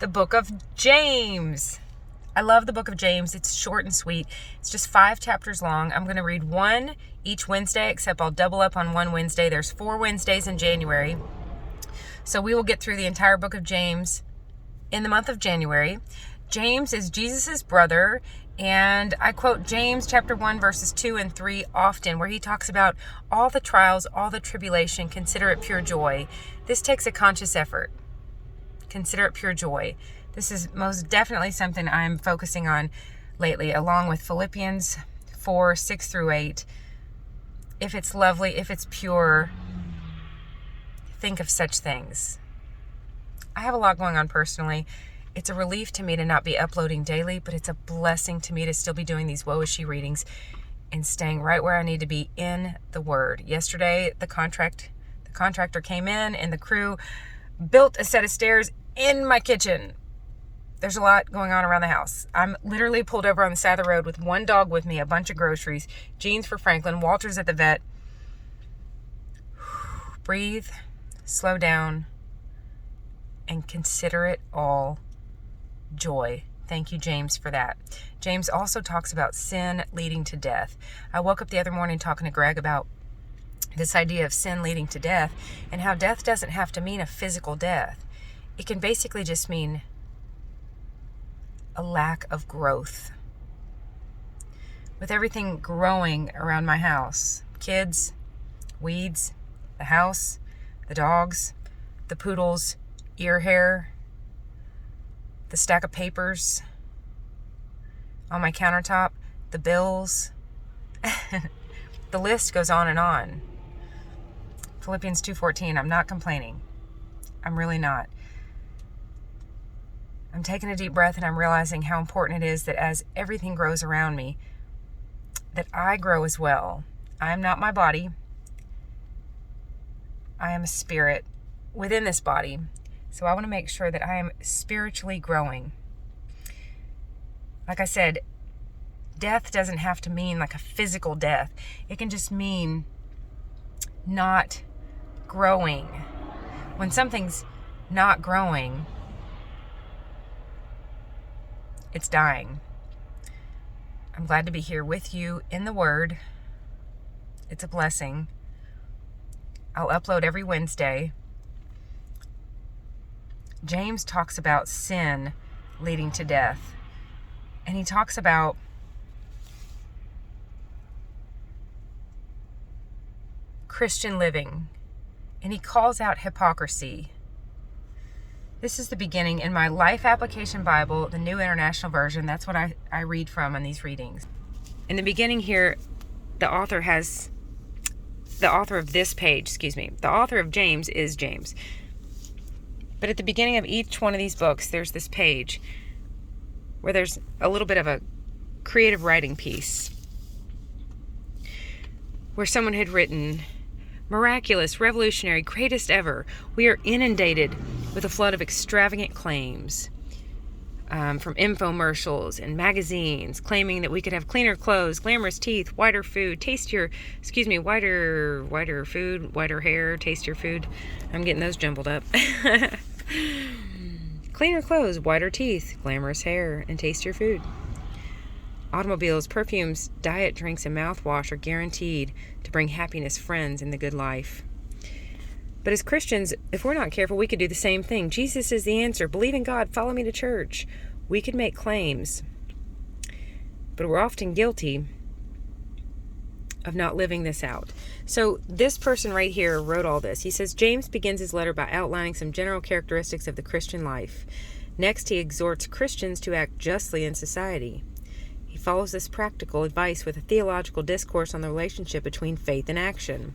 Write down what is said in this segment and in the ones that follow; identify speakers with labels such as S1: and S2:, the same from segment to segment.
S1: the book of James. I love the book of James. It's short and sweet. It's just 5 chapters long. I'm going to read one each Wednesday, except I'll double up on one Wednesday. There's 4 Wednesdays in January. So we will get through the entire book of James in the month of January. James is Jesus's brother, and I quote James chapter 1 verses 2 and 3 often, where he talks about all the trials, all the tribulation, consider it pure joy. This takes a conscious effort. Consider it pure joy. This is most definitely something I'm focusing on lately, along with Philippians 4, 6 through 8. If it's lovely, if it's pure, think of such things. I have a lot going on personally. It's a relief to me to not be uploading daily, but it's a blessing to me to still be doing these W.O.E readings and staying right where I need to be in the Word. Yesterday, the contractor came in and the crew built a set of stairs in my kitchen. There's a lot going on around the house. I'm literally pulled over on the side of the road with one dog with me, a bunch of groceries, jeans for Franklin, Walter's at the vet. Breathe, slow down, and consider it all joy. Thank you, James, for that. James also talks about sin leading to death. I woke up the other morning talking to Greg about this idea of sin leading to death and how death doesn't have to mean a physical death. It can basically just mean a lack of growth. With everything growing around my house, kids, weeds, the house, the dogs, the poodles, ear hair, the stack of papers on my countertop, the bills, the list goes on and on. Philippians 2:14, I'm not complaining. I'm really not. I'm taking a deep breath and I'm realizing how important it is that as everything grows around me, that I grow as well. I am not my body. I am a spirit within this body. So I want to make sure that I am spiritually growing. Like I said, death doesn't have to mean like a physical death. It can just mean not growing. When something's not growing, it's dying. I'm glad to be here with you in the Word. It's a blessing. I'll upload every Wednesday. James talks about sin leading to death. And he talks about Christian living. And he calls out hypocrisy. This is the beginning in my Life Application Bible, the New International Version. That's what I read from in these readings. In the beginning here, the author of this page, the author of James is James. But at the beginning of each one of these books, there's this page where there's a little bit of a creative writing piece where someone had written, miraculous, revolutionary, greatest ever. We are inundated with a flood of extravagant claims from infomercials and magazines claiming that we could have cleaner clothes, glamorous teeth, whiter food, whiter food, whiter hair, tastier food. I'm getting those jumbled up. Cleaner clothes, whiter teeth, glamorous hair, and tastier food. Automobiles, perfumes, diet drinks, and mouthwash are guaranteed to bring happiness, friends, and the good life. But as Christians, if we're not careful, we could do the same thing. Jesus is the answer. Believe in God. Follow me to church. We could make claims, but we're often guilty of not living this out. So this person right here wrote all this. He says, James begins his letter by outlining some general characteristics of the Christian life. Next, he exhorts Christians to act justly in society. He follows this practical advice with a theological discourse on the relationship between faith and action.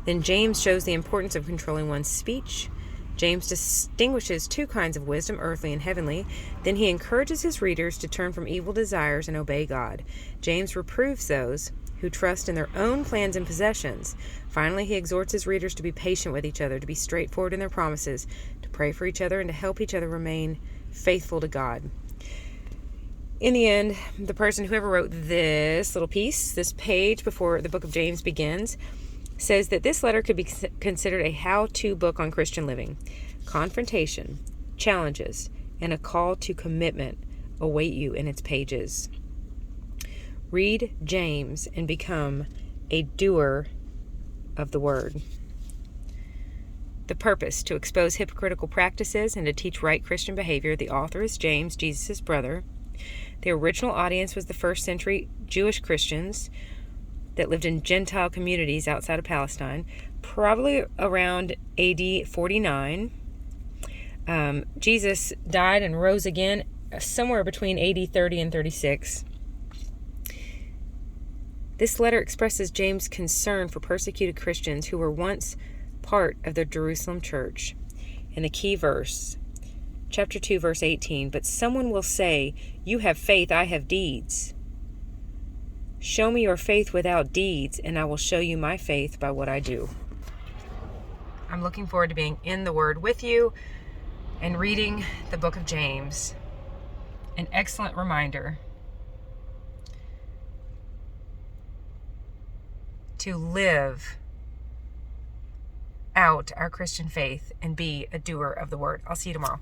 S1: Then James shows the importance of controlling one's speech. James distinguishes 2 kinds of wisdom, earthly and heavenly. Then he encourages his readers to turn from evil desires and obey God. James reproves those who trust in their own plans and possessions. Finally, he exhorts his readers to be patient with each other, to be straightforward in their promises, to pray for each other, and to help each other remain faithful to God. In the end, the person, whoever wrote this little piece, this page before the book of James begins, says that this letter could be considered a how-to book on Christian living. Confrontation, challenges, and a call to commitment await you in its pages. Read James and become a doer of the word. The purpose: to expose hypocritical practices and to teach right Christian behavior. The author is James, Jesus' brother. The original audience was the first century Jewish Christians that lived in Gentile communities outside of Palestine, probably around AD 49. Jesus died and rose again somewhere between AD 30 and 36. This letter expresses James' concern for persecuted Christians who were once part of the Jerusalem church. And the key verse, chapter 2, verse 18, "But someone will say, 'You have faith, I have deeds. Show me your faith without deeds, and I will show you my faith by what I do.'" I'm looking forward to being in the Word with you and reading the book of James. An excellent reminder to live out our Christian faith and be a doer of the word. I'll see you tomorrow.